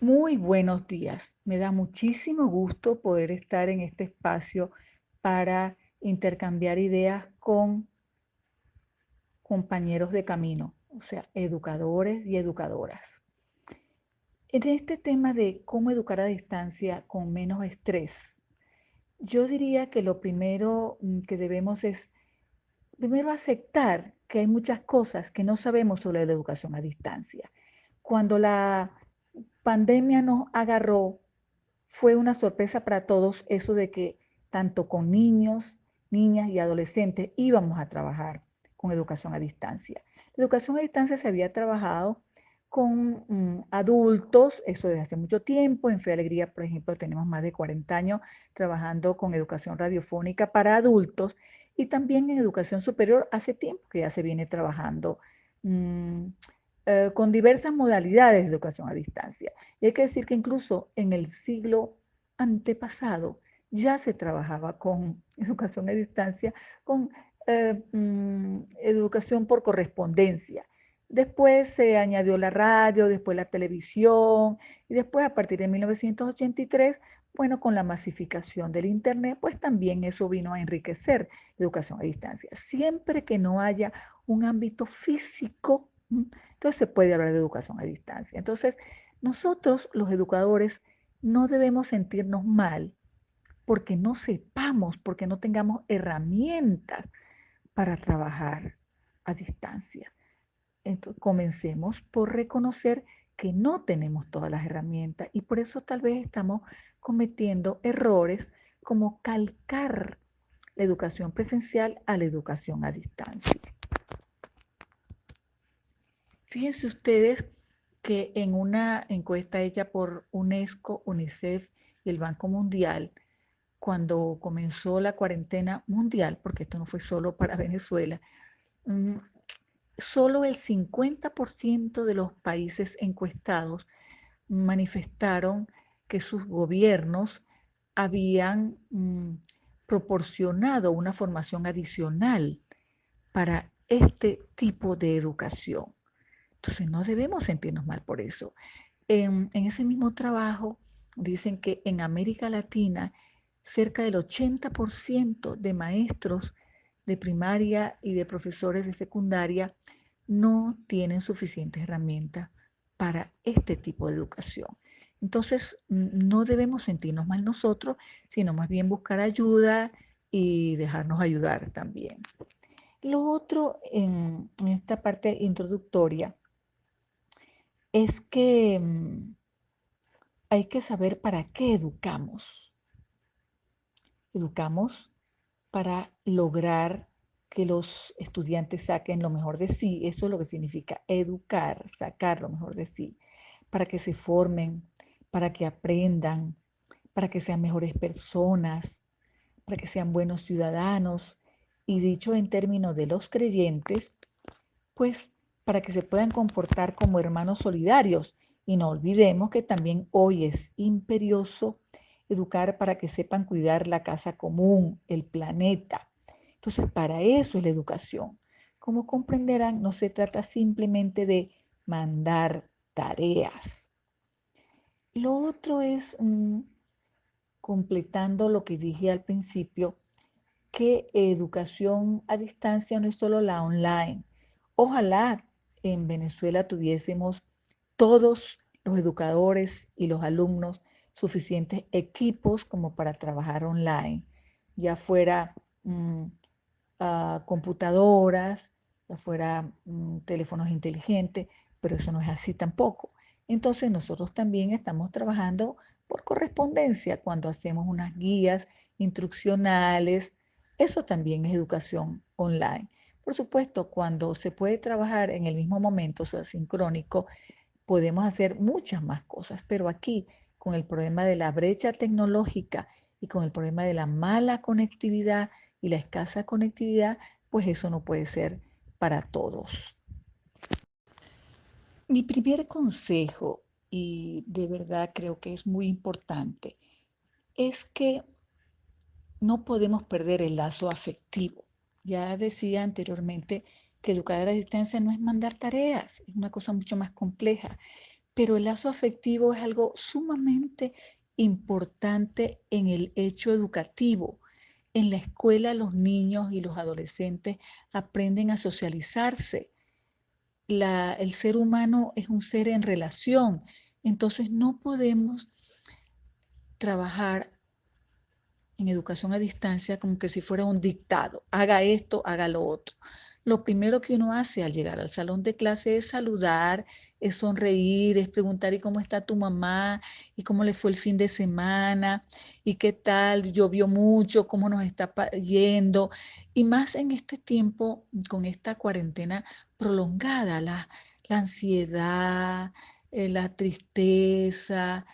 Muy buenos días. Me da muchísimo gusto poder estar en este espacio para intercambiar ideas con compañeros de camino, o sea, educadores y educadoras. En este tema de cómo educar a distancia con menos estrés, yo diría que lo primero que debemos es, primero, aceptar que hay muchas cosas que no sabemos sobre la educación a distancia. Cuando la pandemia nos agarró, fue una sorpresa para todos eso de que tanto con niños, niñas y adolescentes íbamos a trabajar con educación a distancia. La educación a distancia se había trabajado con adultos, eso desde hace mucho tiempo. En Fe Alegría, por ejemplo, tenemos más de 40 años trabajando con educación radiofónica para adultos y también en educación superior hace tiempo que ya se viene trabajando mmm, con diversas modalidades de educación a distancia. Y hay que decir que incluso en el siglo antepasado ya se trabajaba con educación a distancia, con educación por correspondencia. Después se añadió la radio, después la televisión y después a partir de 1983, bueno, con la masificación del Internet, pues también eso vino a enriquecer la educación a distancia. Siempre que no haya un ámbito físico, entonces se puede hablar de educación a distancia. Entonces, nosotros los educadores no debemos sentirnos mal porque no sepamos, porque no tengamos herramientas para trabajar a distancia. Entonces, comencemos por reconocer que no tenemos todas las herramientas y por eso tal vez estamos cometiendo errores como calcar la educación presencial a la educación a distancia. Fíjense ustedes que en una encuesta hecha por UNESCO, UNICEF y el Banco Mundial, cuando comenzó la cuarentena mundial, porque esto no fue solo para Venezuela, solo el 50% de los países encuestados manifestaron que sus gobiernos habían proporcionado una formación adicional para este tipo de educación. Entonces no debemos sentirnos mal por eso. En ese mismo trabajo dicen que en América Latina cerca del 80% de maestros de primaria y de profesores de secundaria no tienen suficientes herramientas para este tipo de educación. Entonces, no debemos sentirnos mal nosotros, sino más bien buscar ayuda y dejarnos ayudar también. Lo otro en esta parte introductoria es que hay que saber para qué educamos. Educamos para lograr que los estudiantes saquen lo mejor de sí. Eso es lo que significa educar, sacar lo mejor de sí, para que se formen, para que aprendan, para que sean mejores personas, para que sean buenos ciudadanos. Y dicho en términos de los creyentes, pues para que se puedan comportar como hermanos solidarios. Y no olvidemos que también hoy es imperioso educar para que sepan cuidar la casa común, el planeta. Entonces, para eso es la educación. Como comprenderán, no se trata simplemente de mandar tareas. Lo otro es, completando lo que dije al principio, que educación a distancia no es solo la online. Ojalá en Venezuela tuviésemos todos los educadores y los alumnos suficientes equipos como para trabajar online, ya fuera computadoras, ya fuera teléfonos inteligentes, pero eso no es así tampoco. Entonces nosotros también estamos trabajando por correspondencia cuando hacemos unas guías instruccionales. Eso también es educación online. Por supuesto, cuando se puede trabajar en el mismo momento, o sea, sincrónico, podemos hacer muchas más cosas, pero aquí con el problema de la brecha tecnológica y con el problema de la mala conectividad y la escasa conectividad, pues eso no puede ser para todos. Mi primer consejo, y de verdad creo que es muy importante, es que no podemos perder el lazo afectivo. Ya decía anteriormente que educar a la distancia no es mandar tareas, es una cosa mucho más compleja. pero el lazo afectivo es algo sumamente importante en el hecho educativo. En la escuela los niños y los adolescentes aprenden a socializarse. El ser humano es un ser en relación, entonces no podemos trabajar en educación a distancia como que si fuera un dictado, haga esto, haga lo otro. Lo primero que uno hace al llegar al salón de clase es saludar, es sonreír, es preguntar ¿y cómo está tu mamá? ¿Y cómo le fue el fin de semana? ¿Y qué tal? ¿Llovió mucho? ¿Cómo nos está yendo? Y más en este tiempo, con esta cuarentena prolongada, la ansiedad, la tristeza,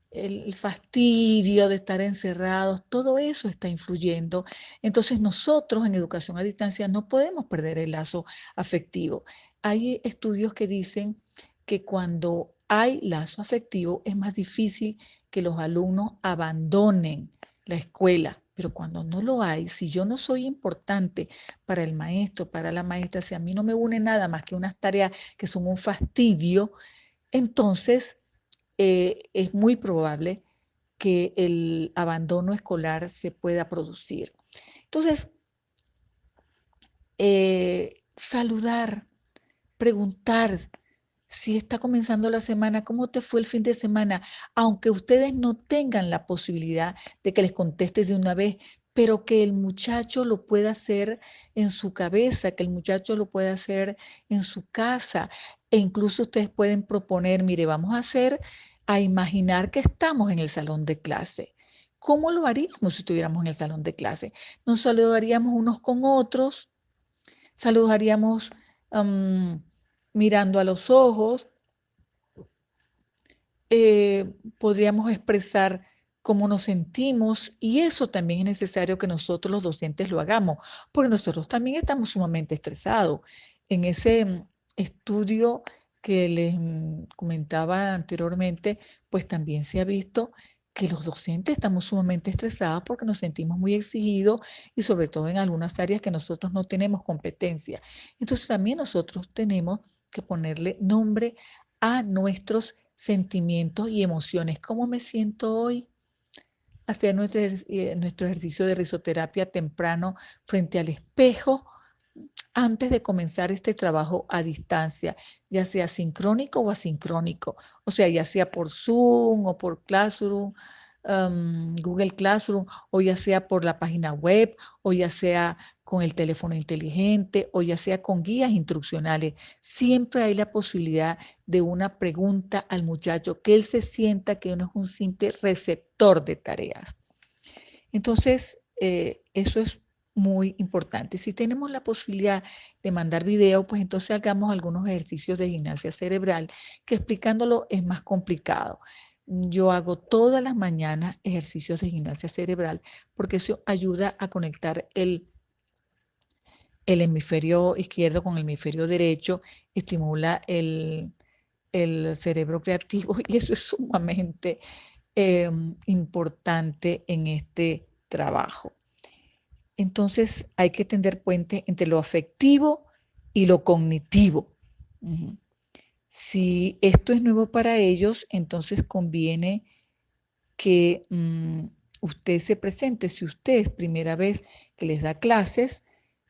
el fastidio de estar encerrados, todo eso está influyendo. Entonces nosotros en educación a distancia no podemos perder el lazo afectivo. Hay estudios que dicen que cuando hay lazo afectivo es más difícil que los alumnos abandonen la escuela. Pero cuando no lo hay, si yo no soy importante para el maestro, para la maestra, si a mí no me une nada más que unas tareas que son un fastidio, entonces es muy probable que el abandono escolar se pueda producir. Entonces, saludar, preguntar si está comenzando la semana, cómo te fue el fin de semana, aunque ustedes no tengan la posibilidad de que les contestes de una vez, pero que el muchacho lo pueda hacer en su cabeza, que el muchacho lo pueda hacer en su casa. E incluso ustedes pueden proponer, mire, vamos a imaginar que estamos en el salón de clase. ¿Cómo lo haríamos si estuviéramos en el salón de clase? Nos saludaríamos unos con otros, saludaríamos mirando a los ojos, podríamos expresar cómo nos sentimos y eso también es necesario que nosotros los docentes lo hagamos, porque nosotros también estamos sumamente estresados. En ese estudio que les comentaba anteriormente, pues también se ha visto que los docentes estamos sumamente estresados porque nos sentimos muy exigidos y sobre todo en algunas áreas que nosotros no tenemos competencia. Entonces también nosotros tenemos que ponerle nombre a nuestros sentimientos y emociones. ¿Cómo me siento hoy? Hacer nuestro ejercicio de risoterapia temprano frente al espejo antes de comenzar este trabajo a distancia, ya sea sincrónico o asincrónico, o sea, ya sea por Zoom o por Classroom, Google Classroom, o ya sea por la página web, o ya sea con el teléfono inteligente, o ya sea con guías instruccionales. Siempre hay la posibilidad de una pregunta al muchacho, que él se sienta que uno es un simple receptor de tareas. Entonces, eso es muy importante. Si tenemos la posibilidad de mandar video, pues entonces hagamos algunos ejercicios de gimnasia cerebral, que explicándolo es más complicado. Yo hago todas las mañanas ejercicios de gimnasia cerebral porque eso ayuda a conectar el hemisferio izquierdo con el hemisferio derecho, estimula el cerebro creativo y eso es sumamente importante en este trabajo. Entonces hay que tender puente entre lo afectivo y lo cognitivo. Si esto es nuevo para ellos, entonces conviene que usted se presente. Si usted es primera vez que les da clases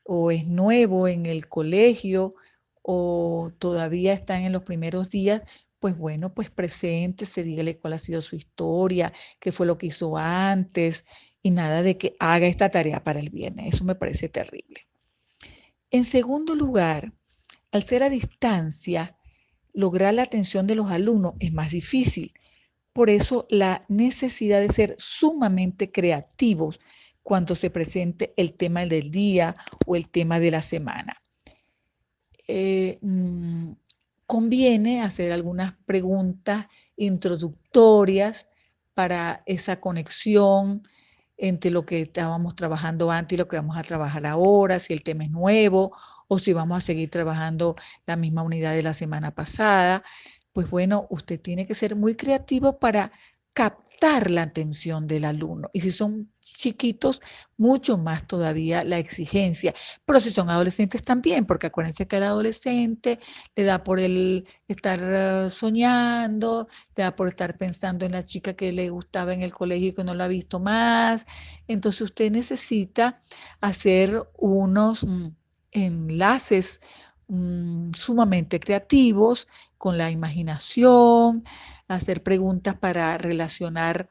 o es nuevo en el colegio o todavía están en los primeros días, pues bueno, pues preséntese, dígale cuál ha sido su historia, qué fue lo que hizo antes y nada de que haga esta tarea para el viernes. Eso me parece terrible. En segundo lugar, al ser a distancia, lograr la atención de los alumnos es más difícil. Por eso la necesidad de ser sumamente creativos cuando se presente el tema del día o el tema de la semana. Conviene hacer algunas preguntas introductorias para esa conexión entre lo que estábamos trabajando antes y lo que vamos a trabajar ahora, si el tema es nuevo o si vamos a seguir trabajando la misma unidad de la semana pasada. Pues bueno, usted tiene que ser muy creativo para captar la atención del alumno. Y si son chiquitos, mucho más todavía la exigencia. Pero si son adolescentes también, porque acuérdense que el adolescente le da por el estar soñando, le da por estar pensando en la chica que le gustaba en el colegio y que no la ha visto más. Entonces usted necesita hacer unos enlaces sumamente creativos con la imaginación, hacer preguntas para relacionar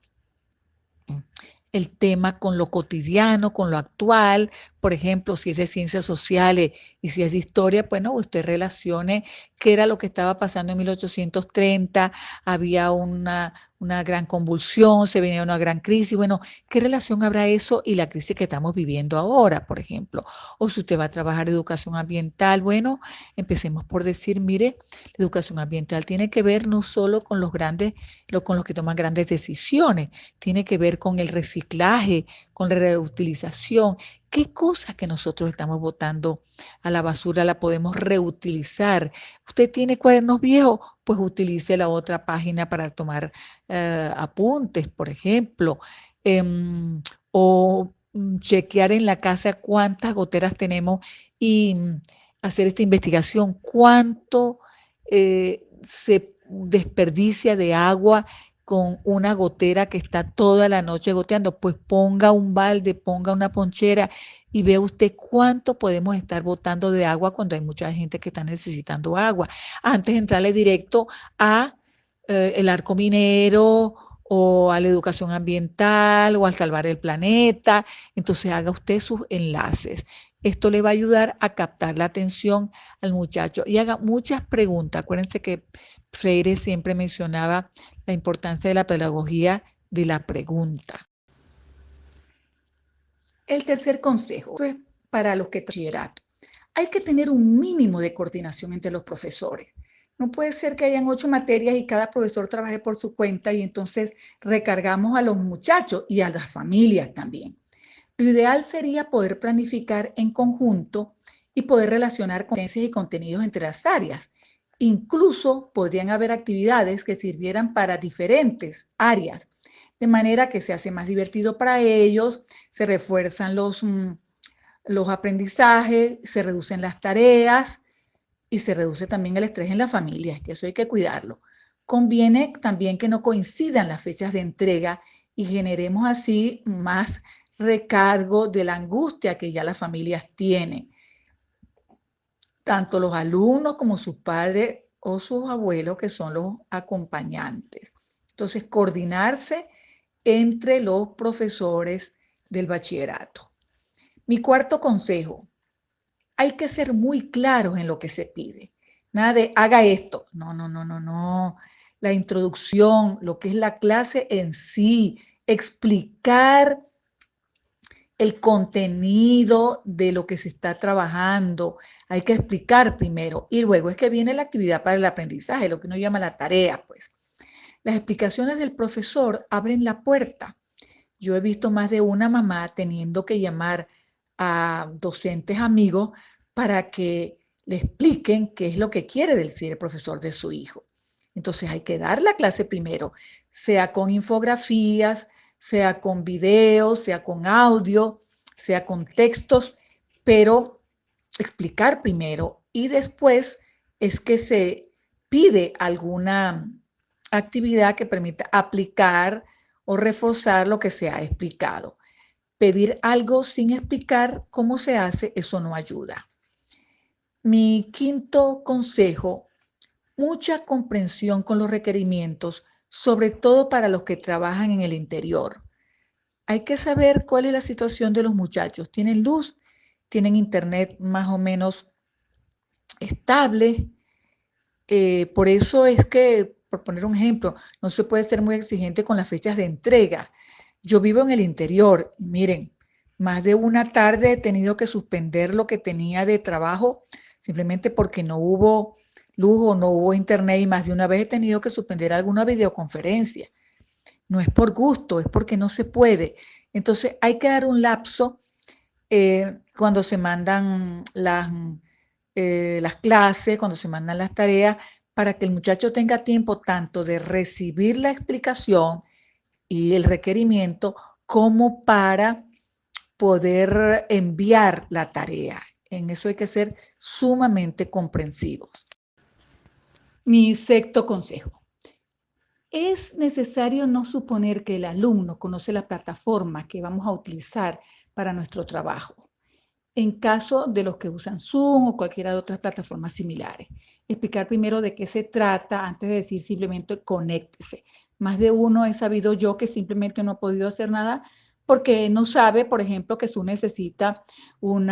el tema con lo cotidiano, con lo actual. Por ejemplo, si es de ciencias sociales y si es de historia, bueno, usted relacione qué era lo que estaba pasando en 1830, había una gran convulsión, se venía una gran crisis. Bueno, ¿qué relación habrá eso y la crisis que estamos viviendo ahora, por ejemplo? O si usted va a trabajar educación ambiental, bueno, empecemos por decir, mire, la educación ambiental tiene que ver no solo con los grandes, con los que toman grandes decisiones, tiene que ver con el reciclaje, con la reutilización. ¿Qué cosas que nosotros estamos botando a la basura la podemos reutilizar? ¿Usted tiene cuadernos viejos? Pues utilice la otra página para tomar apuntes, por ejemplo. O chequear en la casa cuántas goteras tenemos y hacer esta investigación. ¿Cuánto se desperdicia de agua con una gotera que está toda la noche goteando? Pues ponga un balde, ponga una ponchera y vea usted cuánto podemos estar botando de agua cuando hay mucha gente que está necesitando agua. Antes de entrarle directo a el arco minero o a la educación ambiental o al salvar el planeta. Entonces haga usted sus enlaces. Esto le va a ayudar a captar la atención al muchacho y haga muchas preguntas. Acuérdense que Freire siempre mencionaba la importancia de la pedagogía de la pregunta. El tercer consejo es para los que bachillerato. Hay que tener un mínimo de coordinación entre los profesores. No puede ser que hayan 8 materias y cada profesor trabaje por su cuenta y entonces recargamos a los muchachos y a las familias también. Lo ideal sería poder planificar en conjunto y poder relacionar competencias y contenidos entre las áreas. Incluso podrían haber actividades que sirvieran para diferentes áreas, de manera que se hace más divertido para ellos, se refuerzan los aprendizajes, se reducen las tareas y se reduce también el estrés en la familia, que eso hay que cuidarlo. Conviene también que no coincidan las fechas de entrega y generemos así más recargo de la angustia que ya las familias tienen. Tanto los alumnos como sus padres o sus abuelos, que son los acompañantes. Entonces, coordinarse entre los profesores del bachillerato. Mi cuarto consejo: hay que ser muy claros en lo que se pide. Nada de haga esto. No, no, no, no, no. La introducción, lo que es la clase en sí, explicar el contenido de lo que se está trabajando. Hay que explicar primero y luego es que viene la actividad para el aprendizaje, lo que uno llama la tarea, pues. Las explicaciones del profesor abren la puerta. Yo he visto más de una mamá teniendo que llamar a docentes amigos para que le expliquen qué es lo que quiere decir el profesor de su hijo. Entonces hay que dar la clase primero, sea con infografías, sea con videos, sea con audio, sea con textos, pero explicar primero y después es que se pide alguna actividad que permita aplicar o reforzar lo que se ha explicado. Pedir algo sin explicar cómo se hace, eso no ayuda. Mi quinto consejo: mucha comprensión con los requerimientos, sobre todo para los que trabajan en el interior. Hay que saber cuál es la situación de los muchachos. ¿Tienen luz? ¿Tienen internet más o menos estable? Por eso es que, por poner un ejemplo, no se puede ser muy exigente con las fechas de entrega. Yo vivo en el interior y miren, más de una tarde he tenido que suspender lo que tenía de trabajo simplemente porque no hubo luz o no hubo internet, y más de una vez he tenido que suspender alguna videoconferencia. No es por gusto, es porque no se puede. Entonces hay que dar un lapso cuando se mandan las clases, cuando se mandan las tareas, para que el muchacho tenga tiempo tanto de recibir la explicación y el requerimiento como para poder enviar la tarea. En eso hay que ser sumamente comprensivos. Mi sexto consejo. Es necesario no suponer que el alumno conoce la plataforma que vamos a utilizar para nuestro trabajo, en caso de los que usan Zoom o cualquiera de otras plataformas similares. Explicar primero de qué se trata antes de decir simplemente conéctese. Más de uno he sabido yo que simplemente no ha podido hacer nada porque no sabe, por ejemplo, que Zoom necesita un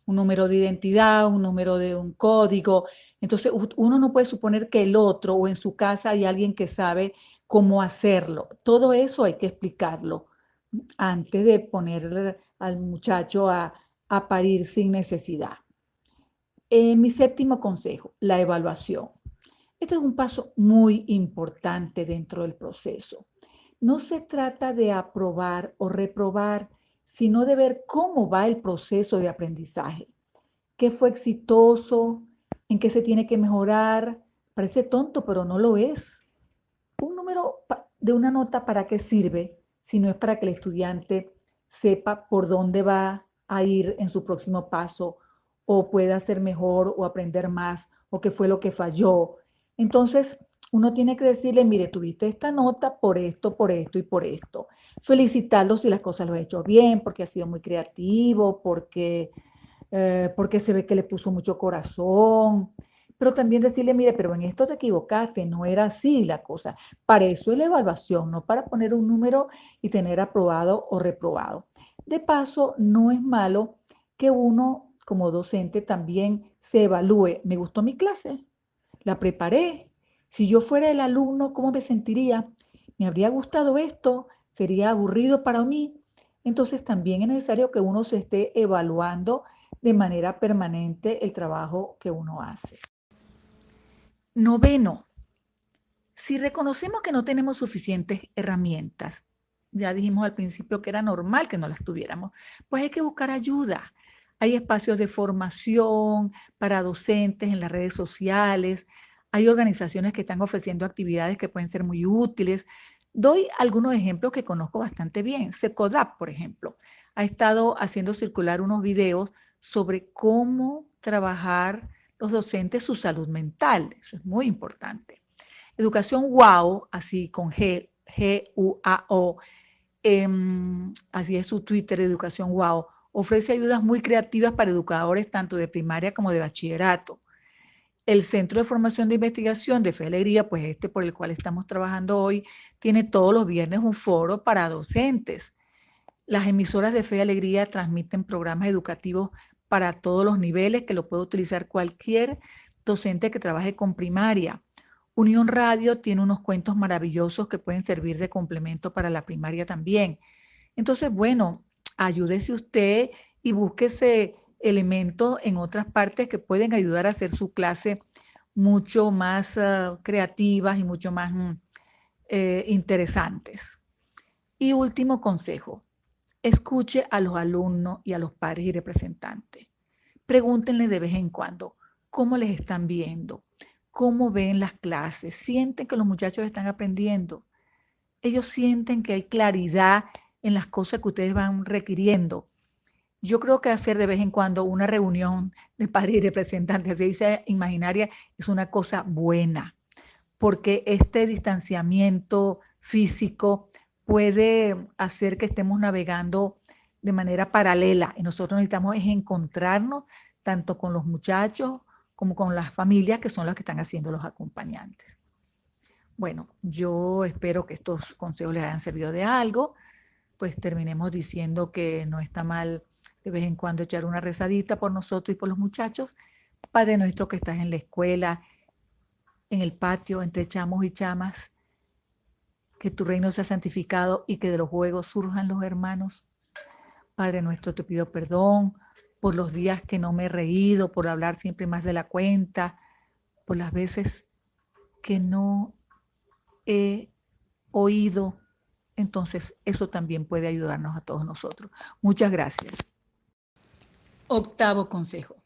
número de identidad, un número de un código. Entonces, uno no puede suponer que el otro o en su casa hay alguien que sabe cómo hacerlo. Todo eso hay que explicarlo antes de poner al muchacho a parir sin necesidad. Mi séptimo consejo, la evaluación. Este es un paso muy importante dentro del proceso. No se trata de aprobar o reprobar, sino de ver cómo va el proceso de aprendizaje. ¿Qué fue exitoso? ¿En qué se tiene que mejorar? Parece tonto, pero no lo es. Un número de una nota, ¿para qué sirve? Si no es para que el estudiante sepa por dónde va a ir en su próximo paso o pueda hacer mejor o aprender más o qué fue lo que falló. Entonces, uno tiene que decirle, mire, tuviste esta nota por esto y por esto. Felicitarlo si las cosas lo ha hecho bien, porque ha sido muy creativo, porque se ve que le puso mucho corazón, pero también decirle, mire, pero en esto te equivocaste, no era así la cosa. Para eso es la evaluación, no para poner un número y tener aprobado o reprobado. De paso, no es malo que uno como docente también se evalúe. ¿Me gustó mi clase? ¿La preparé? Si yo fuera el alumno, ¿cómo me sentiría? ¿Me habría gustado esto? ¿Sería aburrido para mí? Entonces también es necesario que uno se esté evaluando de manera permanente el trabajo que uno hace. Noveno, si reconocemos que no tenemos suficientes herramientas, ya dijimos al principio que era normal que no las tuviéramos, pues hay que buscar ayuda. Hay espacios de formación para docentes en las redes sociales, hay organizaciones que están ofreciendo actividades que pueden ser muy útiles. Doy algunos ejemplos que conozco bastante bien. Secodap, por ejemplo, ha estado haciendo circular unos videos sobre cómo trabajar los docentes su salud mental. Eso es muy importante. Educación Wow, así con G, G-U-A-O, así es su Twitter, Educación Wow, ofrece ayudas muy creativas para educadores tanto de primaria como de bachillerato. El Centro de Formación de Investigación de Fe y Alegría, pues este por el cual estamos trabajando hoy, tiene todos los viernes un foro para docentes. Las emisoras de Fe y Alegría transmiten programas educativos para todos los niveles que lo puede utilizar cualquier docente que trabaje con primaria. Unión Radio tiene unos cuentos maravillosos que pueden servir de complemento para la primaria también. Entonces, bueno, ayúdese usted y búsquese elementos en otras partes que pueden ayudar a hacer su clase mucho más creativas y mucho más interesantes. Y último consejo, escuche a los alumnos y a los padres y representantes. Pregúntenles de vez en cuando cómo les están viendo, cómo ven las clases, sienten que los muchachos están aprendiendo. Ellos sienten que hay claridad en las cosas que ustedes van requiriendo. Yo creo que hacer de vez en cuando una reunión de padres y representantes, así dice imaginaria, es una cosa buena, porque este distanciamiento físico puede hacer que estemos navegando de manera paralela y nosotros necesitamos es encontrarnos tanto con los muchachos como con las familias que son las que están haciendo los acompañantes. Bueno, yo espero que estos consejos les hayan servido de algo, pues terminemos diciendo que no está mal de vez en cuando echar una rezadita por nosotros y por los muchachos. Padre nuestro que estás en la escuela, en el patio, entre chamos y chamas, que tu reino sea santificado y que de los juegos surjan los hermanos. Padre nuestro, te pido perdón por los días que no me he reído, por hablar siempre más de la cuenta, por las veces que no he oído. Entonces, eso también puede ayudarnos a todos nosotros. Muchas gracias. Octavo consejo.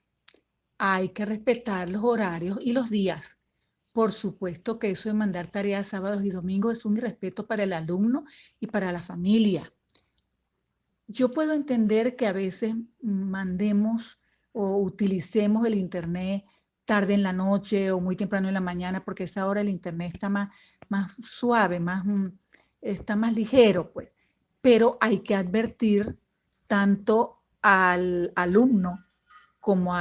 Hay que respetar los horarios y los días. Por supuesto que eso de mandar tareas sábados y domingos es un irrespeto para el alumno y para la familia. Yo puedo entender que a veces mandemos o utilicemos el internet tarde en la noche o muy temprano en la mañana, porque a esa hora el internet está más suave, está más ligero, pues. Pero hay que advertir tanto al alumno como,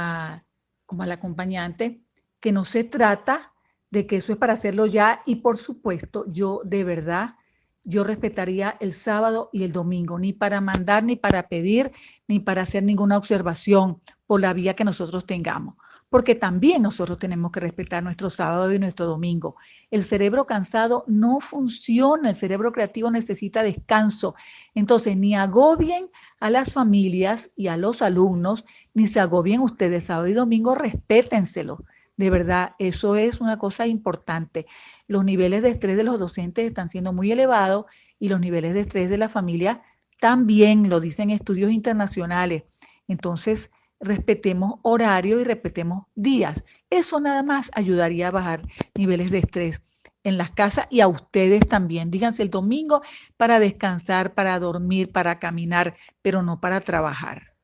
como al acompañante que no se trata de que eso es para hacerlo ya, y por supuesto yo de verdad yo respetaría el sábado y el domingo, ni para mandar, ni para pedir, ni para hacer ninguna observación por la vía que nosotros tengamos, porque también nosotros tenemos que respetar nuestro sábado y nuestro domingo. El cerebro cansado no funciona, el cerebro creativo necesita descanso. Entonces, ni agobien a las familias y a los alumnos, ni se agobien ustedes. Sábado y domingo, respétenselo. De verdad, eso es una cosa importante. Los niveles de estrés de los docentes están siendo muy elevados y los niveles de estrés de la familia también, lo dicen estudios internacionales. Entonces, respetemos horario y respetemos días. Eso nada más ayudaría a bajar niveles de estrés en las casas y a ustedes también. Díganse el domingo para descansar, para dormir, para caminar, pero no para trabajar.